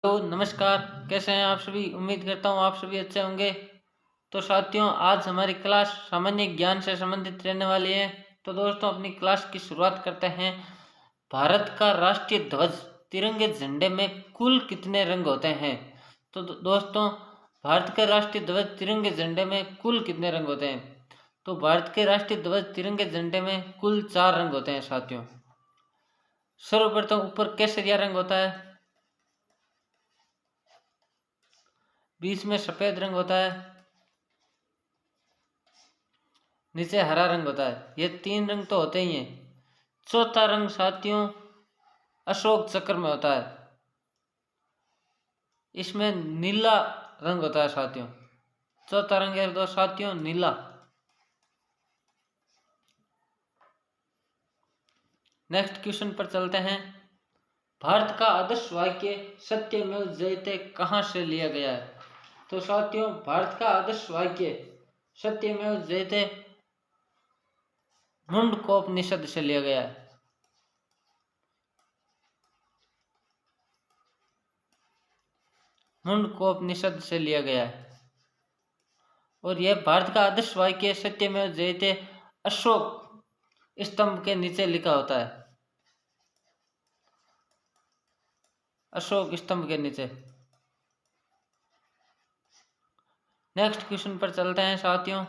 तो नमस्कार। कैसे हैं आप सभी? उम्मीद करता हूँ आप सभी अच्छे होंगे। तो साथियों, आज हमारी क्लास सामान्य ज्ञान से संबंधित रहने वाली है। तो दोस्तों, अपनी क्लास की शुरुआत करते हैं। भारत का राष्ट्रीय ध्वज तिरंगे झंडे में कुल कितने रंग होते हैं? तो दोस्तों, भारत के राष्ट्रीय ध्वज तिरंगे झंडे में कुल कितने रंग होते हैं? तो भारत के राष्ट्रीय ध्वज तिरंगे झंडे में कुल 4 रंग होते हैं साथियों। सर्वप्रथम ऊपर केसरिया रंग होता है, बीच में सफेद रंग होता है, नीचे हरा रंग होता है। ये 3 रंग तो होते ही हैं। चौथा रंग साथियों अशोक चक्र में होता है, इसमें नीला रंग होता है साथियों। चौथा रंग है दो साथियों नीला। नेक्स्ट क्वेश्चन पर चलते हैं। भारत का आदर्श वाक्य सत्यमेव जयते कहाँ से लिया गया है? तो साथियों, भारत का आदर्श वाक्य सत्यमेव जयते मुंडकोपनिषद से लिया गया है। मुंडकोपनिषद से लिया गया है। और यह भारत का आदर्श वाक्य सत्यमेव जयते अशोक स्तंभ के नीचे लिखा होता है, अशोक स्तंभ के नीचे। नेक्स्ट क्वेश्चन पर चलते हैं साथियों।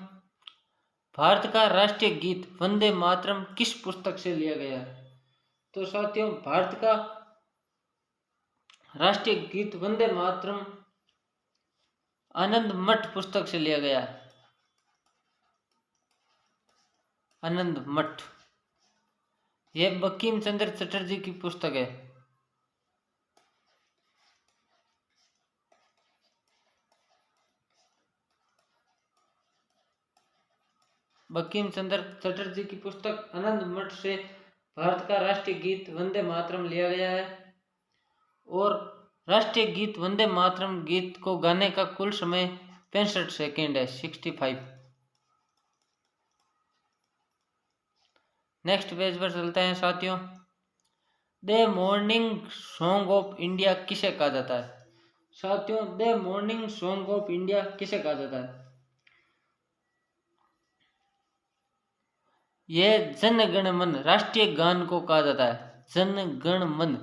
भारत का राष्ट्रीय गीत वंदे मातरम किस पुस्तक से लिया गया है? तो साथियों, भारत का राष्ट्रीय गीत वंदे मातरम आनंद मठ पुस्तक से लिया गया है। आनंद मठ, यह बंकिम चंद्र चटर्जी की पुस्तक है। बंकिम चंद्र चटर्जी की पुस्तक आनंद मठ से भारत का राष्ट्रीय गीत वंदे मातरम लिया गया है। और राष्ट्रीय गीत वंदे मातरम गीत को गाने का कुल समय 65 सेकेंड है, 65। नेक्स्ट पेज पर चलते हैं साथियों। The morning song of India किसे कहा जाता है? साथियों, the morning song of India किसे कहा जाता है? यह जन गण मन राष्ट्रीय गान को कहा जाता है। जन गण मन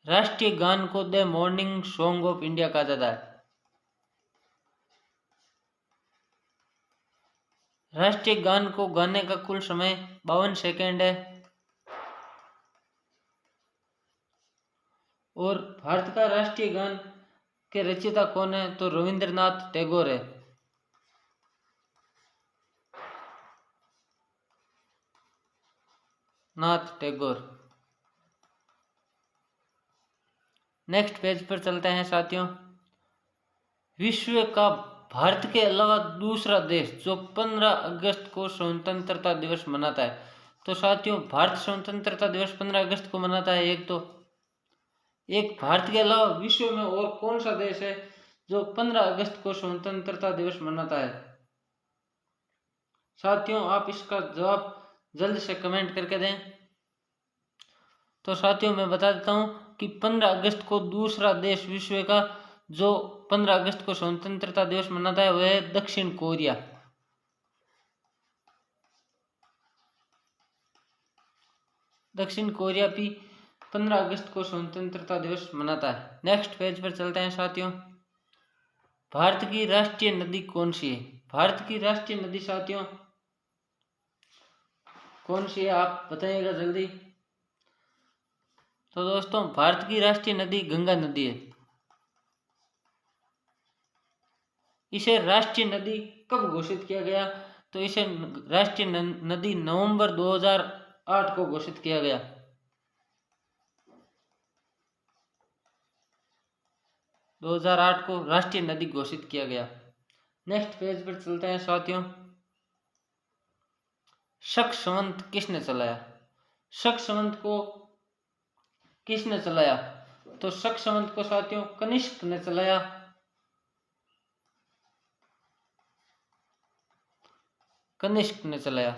राष्ट्रीय गान को the morning song of India कहा जाता है। राष्ट्रीय गान को गाने का कुल समय 52 सेकेंड है। और भारत का राष्ट्रीय गान के रचयिता कौन है? तो रविंद्रनाथ टैगोर है। नाथ टैगोर। नेक्स्ट पेज पर चलते हैं साथियों। विश्व का भारत के अलावा दूसरा देश जो 15 अगस्त को स्वतंत्रता दिवस मनाता है। तो साथियों, भारत स्वतंत्रता दिवस 15 अगस्त को मनाता है। एक भारत के अलावा विश्व में और कौन सा देश है जो 15 अगस्त को स्वतंत्रता दिवस मनाता है? साथियों, आप इसका जवाब जल्द से कमेंट करके दें। तो साथियों, मैं बता देता हूँ कि 15 अगस्त को दूसरा देश विश्व का जो 15 अगस्त को स्वतंत्रता दिवस मनाता है वह है दक्षिण कोरिया। दक्षिण कोरिया भी 15 अगस्त को स्वतंत्रता दिवस मनाता है। नेक्स्ट पेज पर चलते हैं साथियों। भारत की राष्ट्रीय नदी कौन सी है? भारत की राष्ट्रीय नदी साथियों कौन सी है? आप बताइएगा जल्दी। तो दोस्तों, भारत की राष्ट्रीय नदी गंगा नदी है। इसे राष्ट्रीय नदी कब घोषित किया गया? तो इसे राष्ट्रीय नदी नवंबर 2008 को घोषित किया गया। दो 2008 को राष्ट्रीय नदी घोषित किया गया। नेक्स्ट पेज पर चलते हैं साथियों। शक संवत किसने चलाया? शक संवत को किसने चलाया? तो शक संवत को साथियों कनिष्क ने चलाया। कनिष्क ने चलाया।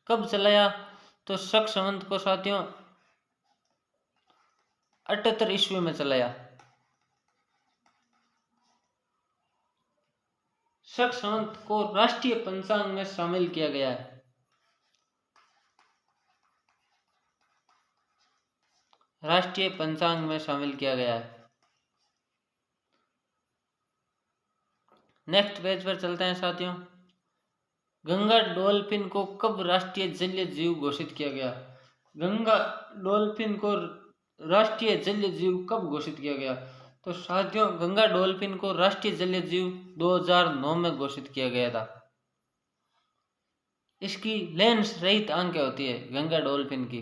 कब चलाया? तो शक संवत को साथियों 78 ईस्वी में चलाया। शक संवत को राष्ट्रीय पंचांग में शामिल किया गया है। राष्ट्रीय पंचांग में शामिल किया गया है। नेक्स्ट पेज पर चलते हैं साथियों। गंगा डॉल्फिन को कब राष्ट्रीय जलीय जीव घोषित किया गया? गंगा डॉल्फिन को राष्ट्रीय जलीय जीव कब घोषित किया गया? तो साथियों गंगा डॉल्फिन को राष्ट्रीय जलीय जीव 2009 में घोषित किया गया था। इसकी लेंस रहित आंखें होती है। गंगा डॉल्फिन की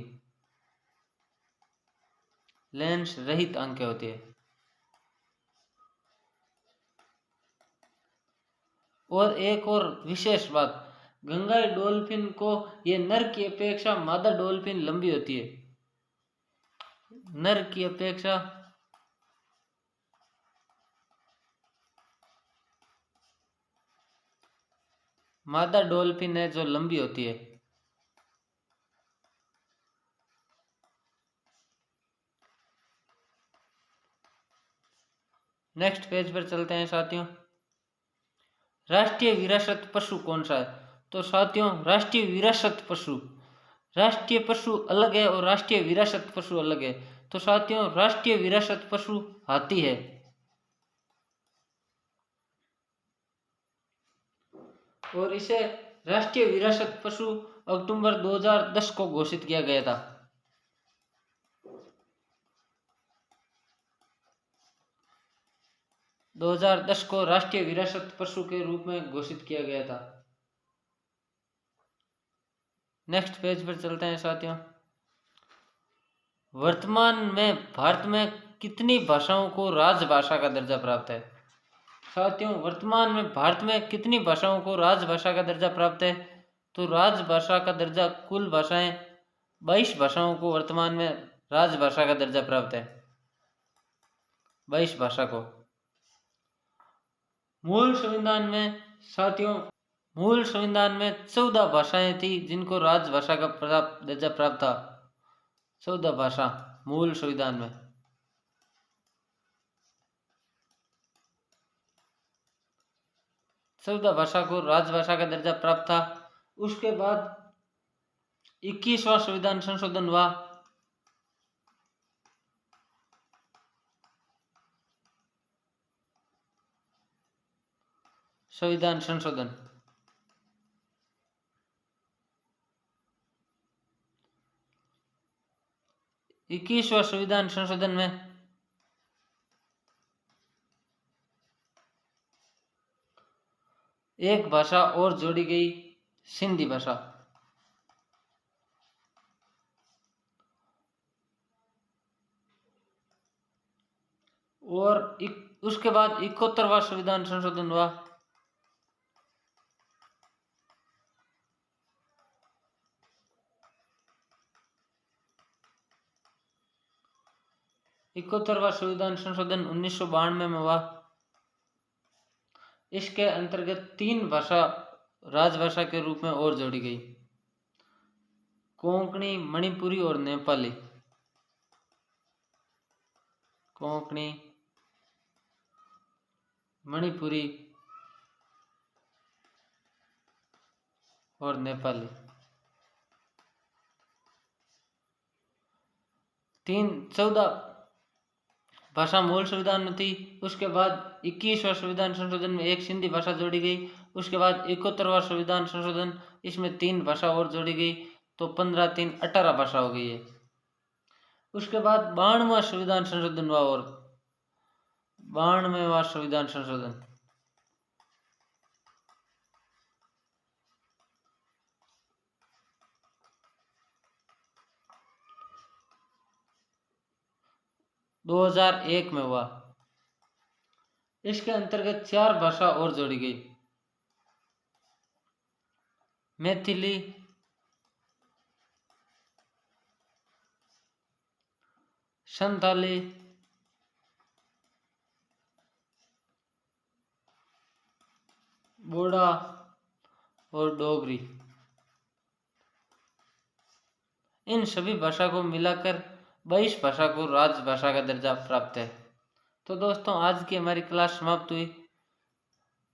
लेंस रहित आंखें होती है। और एक और विशेष बात, गंगा डॉल्फिन को ये नर की अपेक्षा मादा डॉल्फिन लंबी होती है। नर की अपेक्षा मादा डॉल्फिन है जो लंबी होती है। नेक्स्ट पेज पर चलते हैं साथियों। राष्ट्रीय विरासत पशु कौन सा है? तो साथियों राष्ट्रीय विरासत पशु, राष्ट्रीय पशु अलग है और राष्ट्रीय विरासत पशु अलग है। तो साथियों राष्ट्रीय विरासत पशु हाथी है। और इसे राष्ट्रीय विरासत पशु अक्टूबर 2010 को घोषित किया गया था। दो 2010 को राष्ट्रीय विरासत पशु के रूप में घोषित किया गया था। नेक्स्ट पेज पर चलते हैं साथियों। वर्तमान में भारत में कितनी भाषाओं को राजभाषा का दर्जा प्राप्त है? साथियों वर्तमान में भारत में कितनी भाषाओं को राजभाषा का दर्जा प्राप्त है? तो राजभाषा का दर्जा कुल भाषाएं 22 भाषाओं को वर्तमान में राजभाषा का दर्जा प्राप्त है। 22 भाषा को। मूल संविधान में साथियों मूल संविधान में 14 भाषाएं थी जिनको राजभाषा का दर्जा प्राप्त था। 14 भाषा मूल संविधान में। चौदह भाषा को राजभाषा का दर्जा प्राप्त था। उसके बाद 21वां संविधान संशोधन हुआ। संविधान संशोधन 21वां संविधान संशोधन में एक भाषा और जोड़ी गई, सिंधी भाषा। और उसके बाद 71वां संविधान संशोधन हुआ। इकहत्तरवां संविधान संशोधन 1992 में हुआ। इसके अंतर्गत 3 भाषा राजभाषा के रूप में और जोड़ी गई, कोंकणी, मणिपुरी और नेपाली। कोंकणी, मणिपुरी और नेपाली। 14 भाषा मूल संविधान में थी। उसके बाद 21वां संविधान संशोधन में एक सिंधी भाषा जोड़ी गई। उसके बाद 71वां संविधान संशोधन, इसमें 3 भाषा और जोड़ी गई, तो 15 3 18 भाषा हो गई है। उसके बाद 92वां संविधान संशोधन हुआ और 92वां संविधान संशोधन 2001 में हुआ। इसके अंतर्गत 4 भाषा और जोड़ी गई, मैथिली, संथाली, बोडा और डोगरी। इन सभी भाषा को मिलाकर 22 भाषा को राजभाषा का दर्जा प्राप्त है। तो दोस्तों आज की हमारी क्लास समाप्त हुई।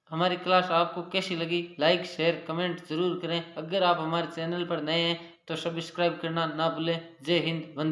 हमारी क्लास आपको कैसी लगी लाइक शेयर कमेंट जरूर करें। अगर आप हमारे चैनल पर नए हैं तो सब्सक्राइब करना ना भूलें। जय हिंद, वंदे।